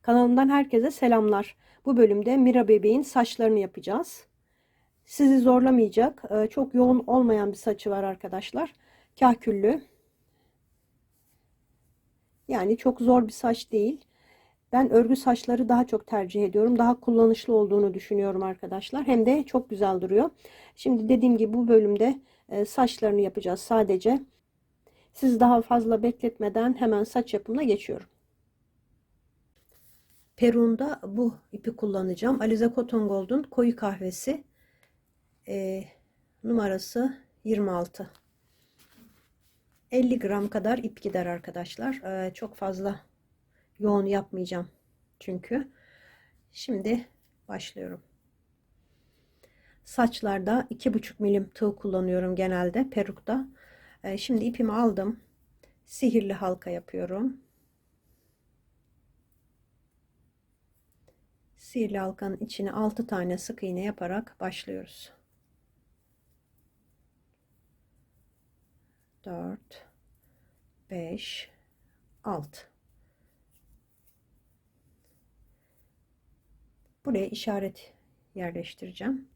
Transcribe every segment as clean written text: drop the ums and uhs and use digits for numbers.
Kanalımdan herkese selamlar. Bu bölümde Mira bebeğin saçlarını yapacağız. Sizi zorlamayacak, çok yoğun olmayan bir saçı var arkadaşlar. Kahküllü. Yani çok zor bir saç değil. Ben örgü saçları daha çok tercih ediyorum. Daha kullanışlı olduğunu düşünüyorum arkadaşlar. Hem de çok güzel duruyor. Şimdi dediğim gibi bu bölümde saçlarını yapacağız sadece. Sizi daha fazla bekletmeden hemen saç yapımına geçiyorum. Peru'nda bu ipi kullanacağım. Alize Cotton Gold'un koyu kahvesi. Numarası 26. 50 gram kadar ip gider arkadaşlar. Çok fazla yoğun yapmayacağım çünkü. Şimdi başlıyorum. Saçlarda 2,5 milim tığ kullanıyorum genelde perukta. Şimdi ipimi aldım. Sihirli halka yapıyorum. Sihirli halkanın içine 6 tane sık iğne yaparak başlıyoruz. 4 5 6. Buraya işaret yerleştireceğim.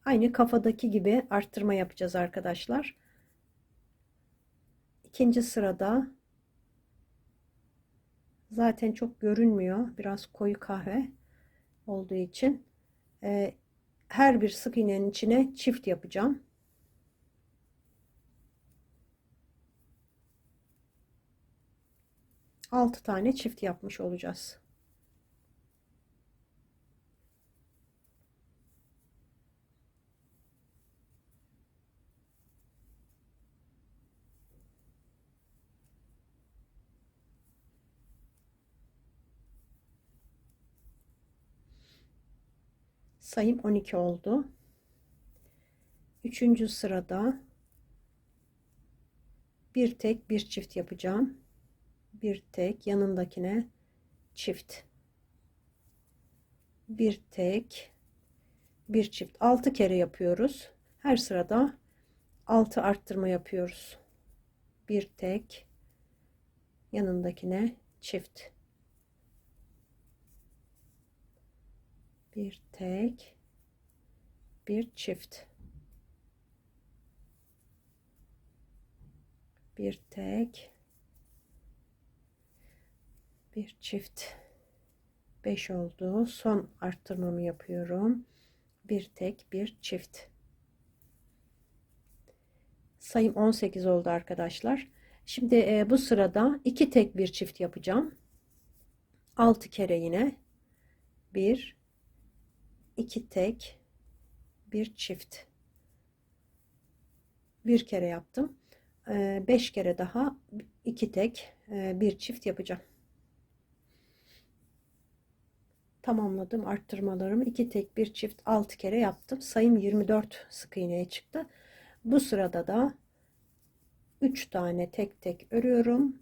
Aynı kafadaki gibi arttırma yapacağız arkadaşlar. İkinci sırada zaten çok görünmüyor. Biraz koyu kahve olduğu için her bir sık iğnenin içine çift yapacağım. Altı tane çift yapmış olacağız. Sayım 12 oldu. Üçüncü sırada bir tek bir çift yapacağım. Bir tek yanındakine çift. Bir tek bir çift. 6 kere yapıyoruz. Her sırada 6 arttırma yapıyoruz. Bir tek yanındakine çift. Bir tek bir çift. Bir tek bir çift. 5 oldu. Son arttırmamı yapıyorum. Bir tek bir çift. Sayım 18 oldu arkadaşlar. Şimdi bu sırada 2 tek bir çift yapacağım. 6 kere yine 1 2 tek bir çift. Bir kere yaptım. 5 kere daha 2 tek bir çift yapacağım. Tamamladım arttırmalarımı. 2 tek bir çift 6 kere yaptım. Sayım 24 sık iğneye çıktı. Bu sırada da 3 tane tek tek örüyorum.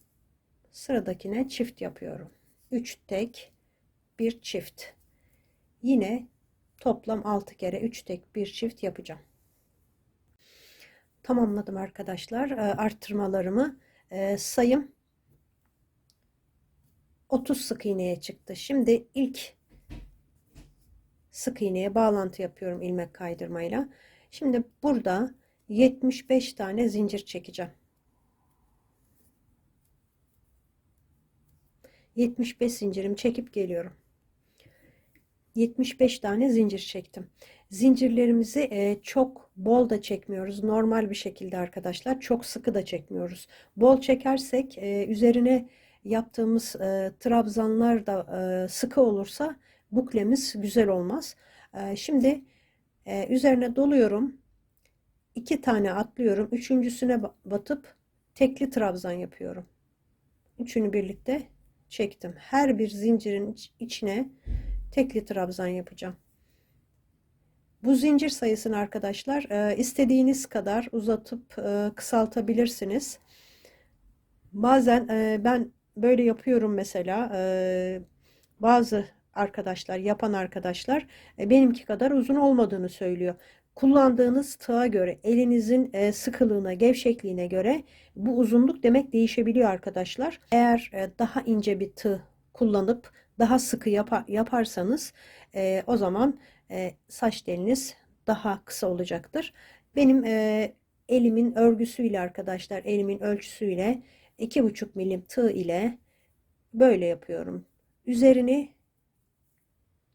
Sıradakine çift yapıyorum. 3 tek bir çift. Yine toplam 6 kere 3 tek bir çift yapacağım. Tamamladım arkadaşlar arttırmalarımı. Sayım 30 sık iğneye çıktı. Şimdi ilk sık iğneye bağlantı yapıyorum ilmek kaydırmayla. Şimdi burada 75 tane zincir çekeceğim. 75 zincirimi çekip geliyorum. 75 tane zincir çektim. Zincirlerimizi çok bol da çekmiyoruz. Normal bir şekilde arkadaşlar. Çok sıkı da çekmiyoruz. Bol çekersek üzerine yaptığımız trabzanlar da sıkı olursa buklemiz güzel olmaz. Şimdi üzerine doluyorum. 2 tane atlıyorum. Üçüncüsüne batıp tekli trabzan yapıyorum. Üçünü birlikte çektim. Her bir zincirin içine tekli trabzan yapacağım. Bu zincir sayısını arkadaşlar istediğiniz kadar uzatıp kısaltabilirsiniz. Bazen ben böyle yapıyorum mesela. Bazı arkadaşlar, yapan arkadaşlar benimki kadar uzun olmadığını söylüyor. Kullandığınız tığa göre, elinizin sıkılığına, gevşekliğine göre bu uzunluk demek değişebiliyor arkadaşlar. Eğer daha ince bir tığ kullanıp daha sıkı yaparsanız o zaman saç teliniz daha kısa olacaktır. Benim elimin örgüsüyle arkadaşlar, elimin ölçüsüyle 2,5 milim tığ ile böyle yapıyorum. Üzerini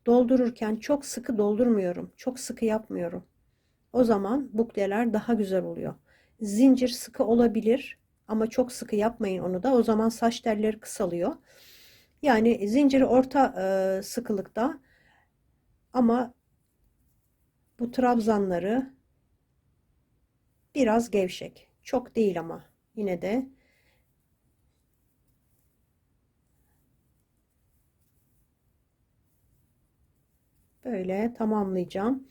doldururken çok sıkı doldurmuyorum. Çok sıkı yapmıyorum. O zaman bukleler daha güzel oluyor. Zincir sıkı olabilir ama çok sıkı yapmayın onu da. O zaman saç telleri kısalıyor. Yani zinciri orta sıkılıkta ama bu trabzanları biraz gevşek. Çok değil ama yine de böyle tamamlayacağım.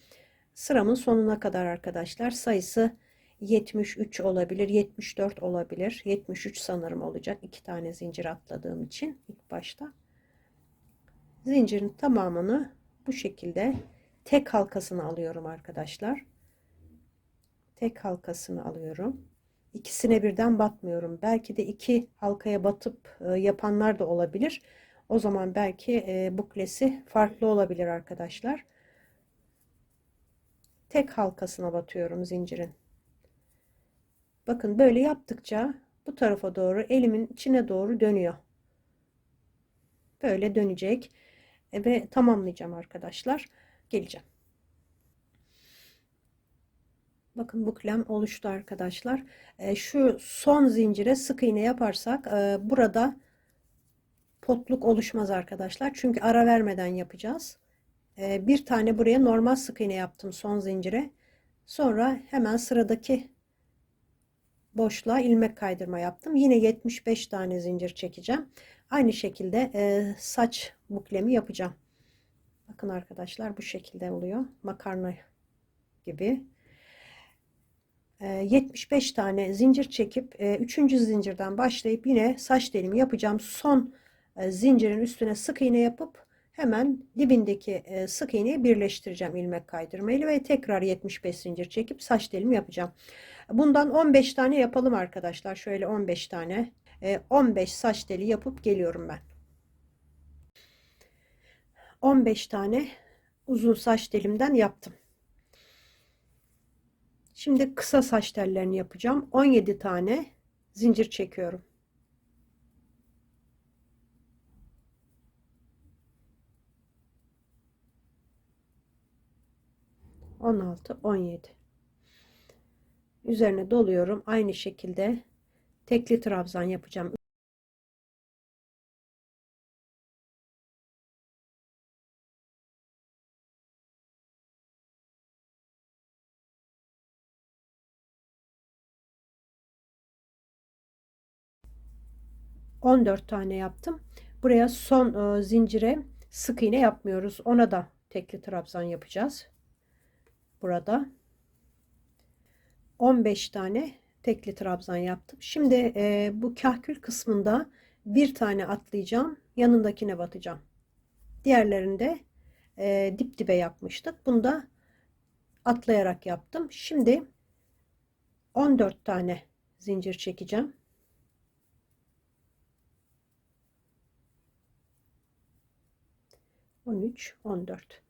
Sıramın sonuna kadar arkadaşlar. Sayısı 73 olabilir, 74 olabilir. 73 sanırım olacak. 2 tane zincir atladığım için ilk başta. Zincirin tamamını bu şekilde tek halkasını alıyorum arkadaşlar. Tek halkasını alıyorum. İkisine birden batmıyorum. Belki de iki halkaya batıp yapanlar da olabilir. O zaman belki buklesi farklı olabilir arkadaşlar. Tek halkasına batıyorum zincirin. Bakın böyle yaptıkça bu tarafa doğru elimin içine doğru dönüyor. Böyle dönecek ve tamamlayacağım arkadaşlar. Geleceğim. Bakın buklem oluştu arkadaşlar. Şu son zincire sık iğne yaparsak burada potluk oluşmaz arkadaşlar. Çünkü ara vermeden yapacağız. Bir tane buraya normal sık iğne yaptım son zincire. Sonra hemen sıradaki boşluğa ilmek kaydırma yaptım. Yine 75 tane zincir çekeceğim. Aynı şekilde saç buklemi yapacağım. Bakın arkadaşlar bu şekilde oluyor. Makarna gibi. 75 tane zincir çekip 3. zincirden başlayıp yine saç telimi yapacağım. Son zincirin üstüne sık iğne yapıp hemen dibindeki sık iğneyi birleştireceğim ilmek kaydırma ile ve tekrar 75 zincir çekip saç telimi yapacağım. Bundan 15 tane yapalım arkadaşlar. Şöyle 15 tane 15 saç teli yapıp geliyorum ben. 15 tane uzun saç telimden yaptım. Şimdi kısa saç tellerini yapacağım. 17 tane zincir çekiyorum. 16, 17. Üzerine doluyorum. Aynı şekilde tekli trabzan yapacağım. 14 tane yaptım. Buraya son zincire sık iğne yapmıyoruz. Ona da tekli trabzan yapacağız. Burada 15 tane tekli trabzan yaptım. Şimdi bu kahkül kısmında bir tane atlayacağım. Yanındakine batacağım. Diğerlerinde dip dibe yapmıştık. Bunu da atlayarak yaptım. Şimdi 14 tane zincir çekeceğim. 13, 14.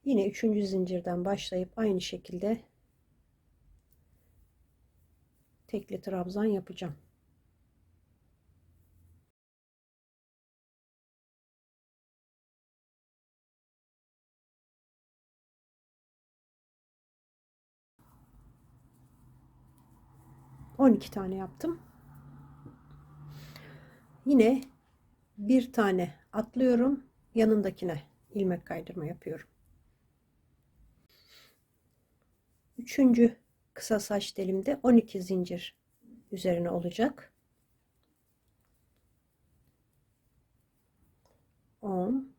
Yine 3. zincirden başlayıp aynı şekilde tekli trabzan yapacağım. On iki tane yaptım. Yine bir tane atlıyorum. Yanındakine ilmek kaydırma yapıyorum. Üçüncü kısa saç telimde 12 zincir üzerine olacak. 10,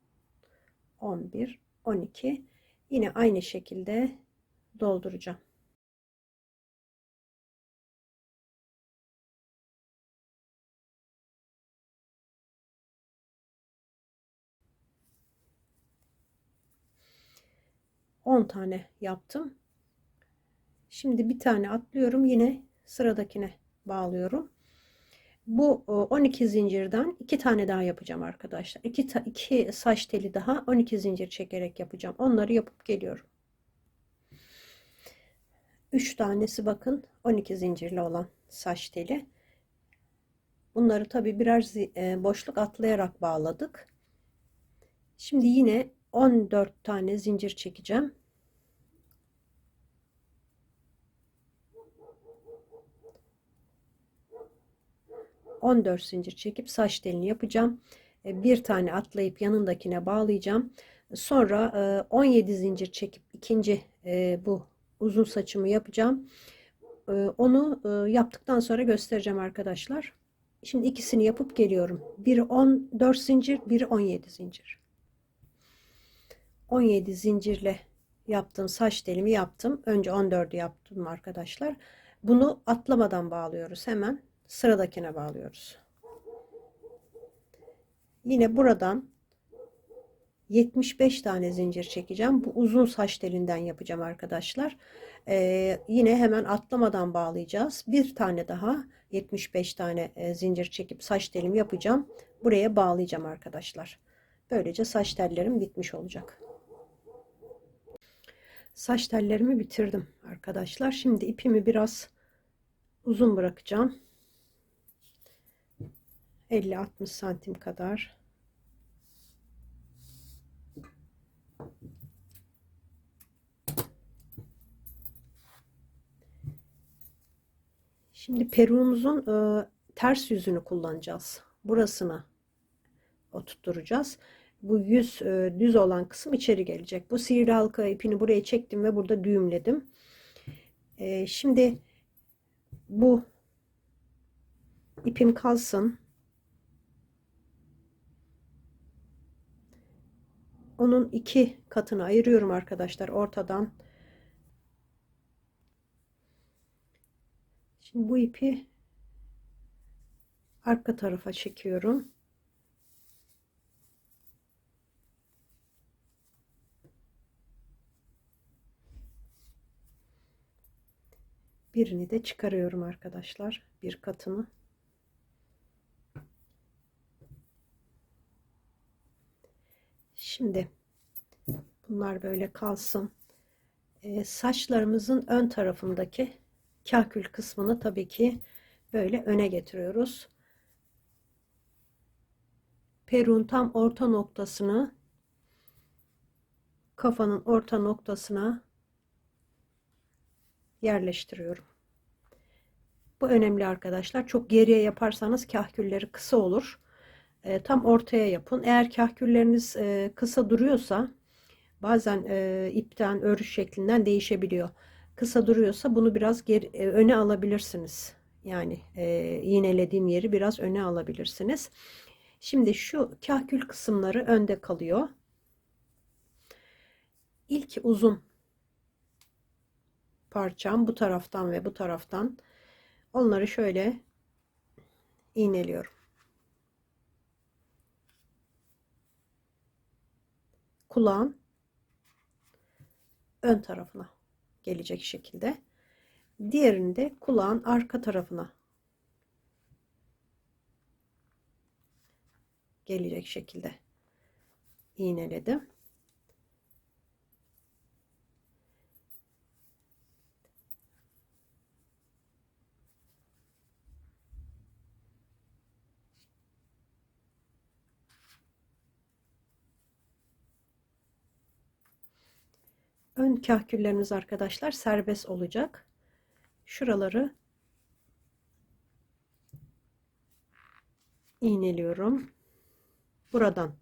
11, 12. Yine aynı şekilde dolduracağım. On tane yaptım. Şimdi bir tane atlıyorum, yine sıradakine bağlıyorum. Bu 12 zincirden 2 tane daha yapacağım arkadaşlar. 2 saç teli daha 12 zincir çekerek yapacağım. Onları yapıp geliyorum. 3 tanesi bakın 12 zincirli olan saç teli. Bunları tabi birer boşluk atlayarak bağladık. Şimdi yine 14 tane zincir çekeceğim. 14 zincir çekip saç telini yapacağım. Bir tane atlayıp yanındakine bağlayacağım. Sonra 17 zincir çekip ikinci bu uzun saçımı yapacağım. Onu yaptıktan sonra göstereceğim arkadaşlar. Şimdi ikisini yapıp geliyorum. Biri 14 zincir, biri 17 zincir. 17 zincirle yaptığım saç telimi yaptım. Önce 14'ü yaptım arkadaşlar. Bunu atlamadan bağlıyoruz. Hemen sıradakine bağlıyoruz. Yine buradan 75 tane zincir çekeceğim. Bu uzun saç telinden yapacağım arkadaşlar. Yine hemen atlamadan bağlayacağız. Bir tane daha 75 tane zincir çekip saç telimi yapacağım. Buraya bağlayacağım arkadaşlar. Böylece saç tellerim bitmiş olacak. Saç tellerimi bitirdim arkadaşlar. Şimdi ipimi biraz uzun bırakacağım. 50-60 santim kadar. Şimdi peruğumuzun ters yüzünü kullanacağız. Burasını oturtturacağız. Bu yüz düz olan kısım içeri gelecek. Bu sihirli halka ipini buraya çektim ve burada düğümledim. Şimdi bu ipim kalsın. Onun 2 katını ayırıyorum arkadaşlar ortadan. Şimdi bu ipi arka tarafa çekiyorum. Birini de çıkarıyorum arkadaşlar. Bir katını. Şimdi bunlar böyle kalsın. Saçlarımızın ön tarafındaki kahkül kısmını tabii ki böyle öne getiriyoruz. Peruğun tam orta noktasını, kafanın orta noktasına yerleştiriyorum. Bu önemli arkadaşlar. Çok geriye yaparsanız kahkülleri kısa olur. Tam ortaya yapın. Eğer kahkülleriniz kısa duruyorsa bazen ipten örüş şeklinden değişebiliyor. Kısa duruyorsa bunu biraz öne alabilirsiniz. Yani iğnelediğim yeri biraz öne alabilirsiniz. Şimdi şu kahkül kısımları önde kalıyor. İlk uzun parçam bu taraftan ve bu taraftan, onları şöyle iğneliyorum. Kulağın ön tarafına gelecek şekilde. Diğerini de kulağın arka tarafına gelecek şekilde iğneledim. Ön kahkülleriniz arkadaşlar serbest olacak. Şuraları iğneliyorum. Buradan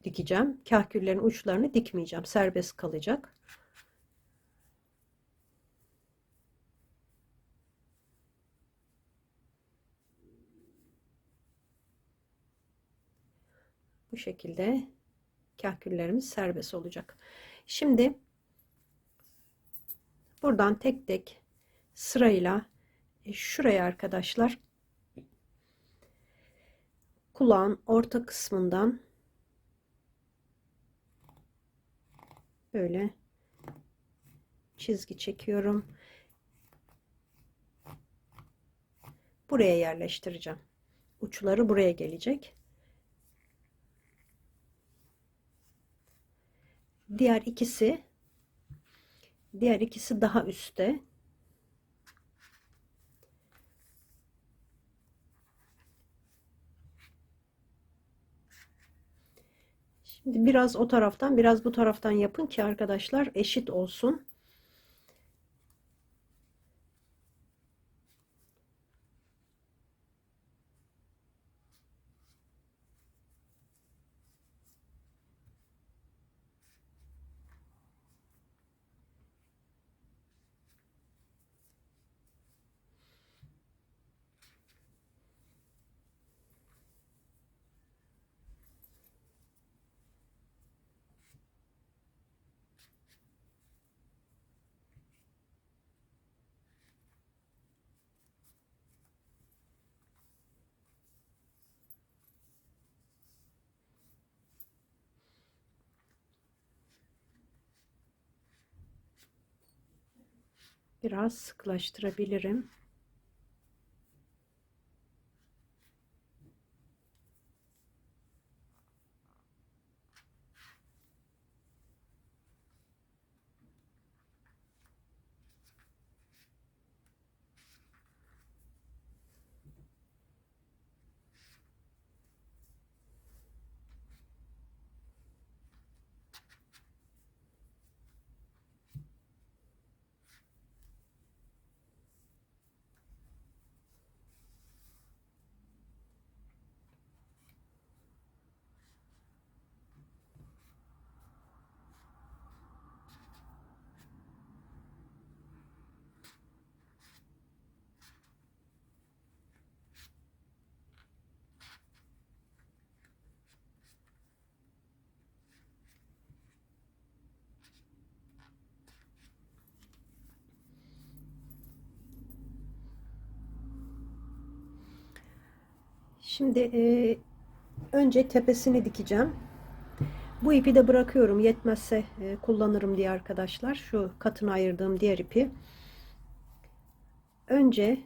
dikeceğim. Kahküllerin uçlarını dikmeyeceğim. Serbest kalacak. Bu şekilde kahküllerimiz serbest olacak. Şimdi buradan tek tek sırayla şuraya arkadaşlar kulağın orta kısmından böyle çizgi çekiyorum. Buraya yerleştireceğim. Uçları buraya gelecek. Diğer ikisi daha üstte. Şimdi biraz o taraftan, biraz bu taraftan yapın ki arkadaşlar eşit olsun. Biraz sıklaştırabilirim. Şimdi önce tepesini dikeceğim. Bu ipi de bırakıyorum. Yetmezse kullanırım diye arkadaşlar. Şu katını ayırdığım diğer ipi. Önce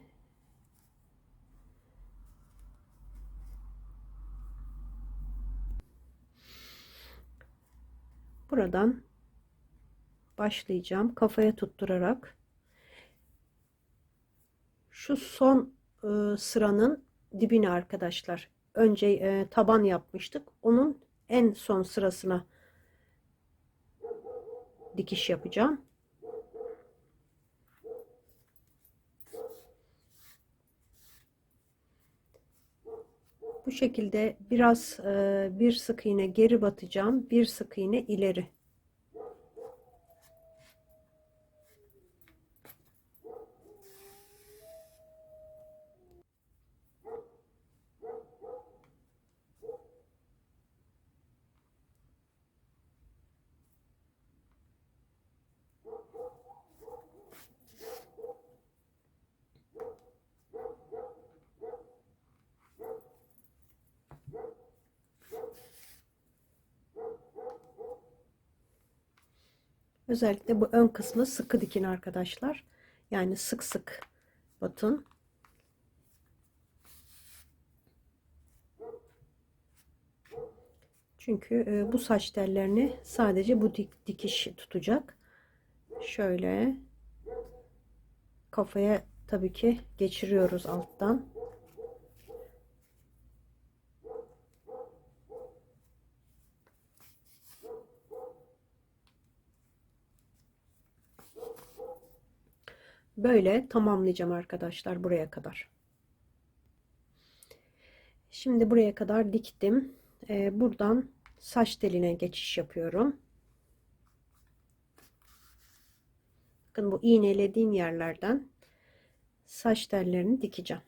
buradan başlayacağım. Kafaya tutturarak. Şu son sıranın dibine arkadaşlar. Önce taban yapmıştık. Onun en son sırasına dikiş yapacağım. Bu şekilde biraz bir sık iğne geri batacağım. Bir sık iğne ileri. Özellikle bu ön kısmı sıkı dikin arkadaşlar. Yani sık sık batın. Çünkü bu saç tellerini sadece bu dikiş tutacak. Şöyle kafaya tabii ki geçiriyoruz alttan. Böyle tamamlayacağım arkadaşlar buraya kadar. Şimdi buraya kadar diktim. Buradan saç teline geçiş yapıyorum. Bakın bu iğnelediğim yerlerden saç tellerini dikeceğim.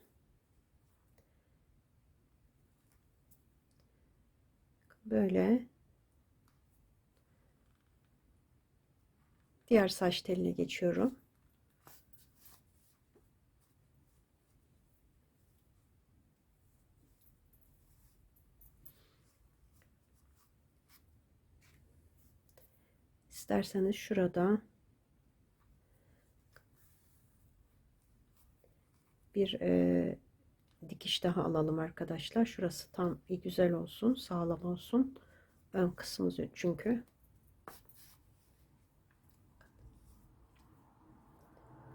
Böyle diğer saç teline geçiyorum. İsterseniz şurada bir dikiş daha alalım arkadaşlar. Şurası tam bir güzel olsun, sağlam olsun. Ön kısmı çünkü.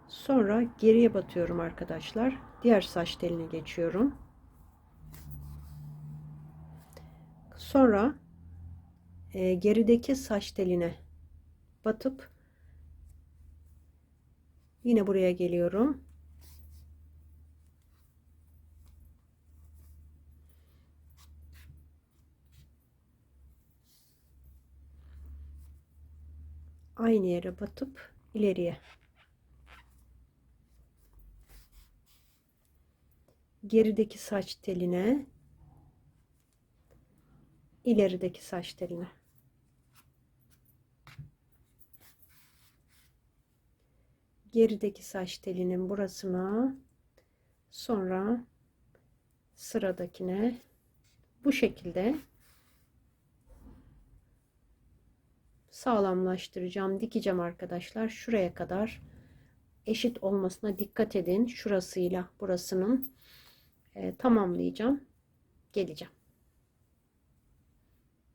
Sonra geriye batıyorum arkadaşlar. Diğer saç teline geçiyorum. Sonra gerideki saç teline batıp yine buraya geliyorum. Aynı yere batıp ileriye. Gerideki saç teline, ilerideki saç teline. Gerideki saç telinin burasına, sonra sıradakine, bu şekilde sağlamlaştıracağım, dikeceğim arkadaşlar. Şuraya kadar eşit olmasına dikkat edin. Şurasıyla burasının tamamlayacağım. Geleceğim.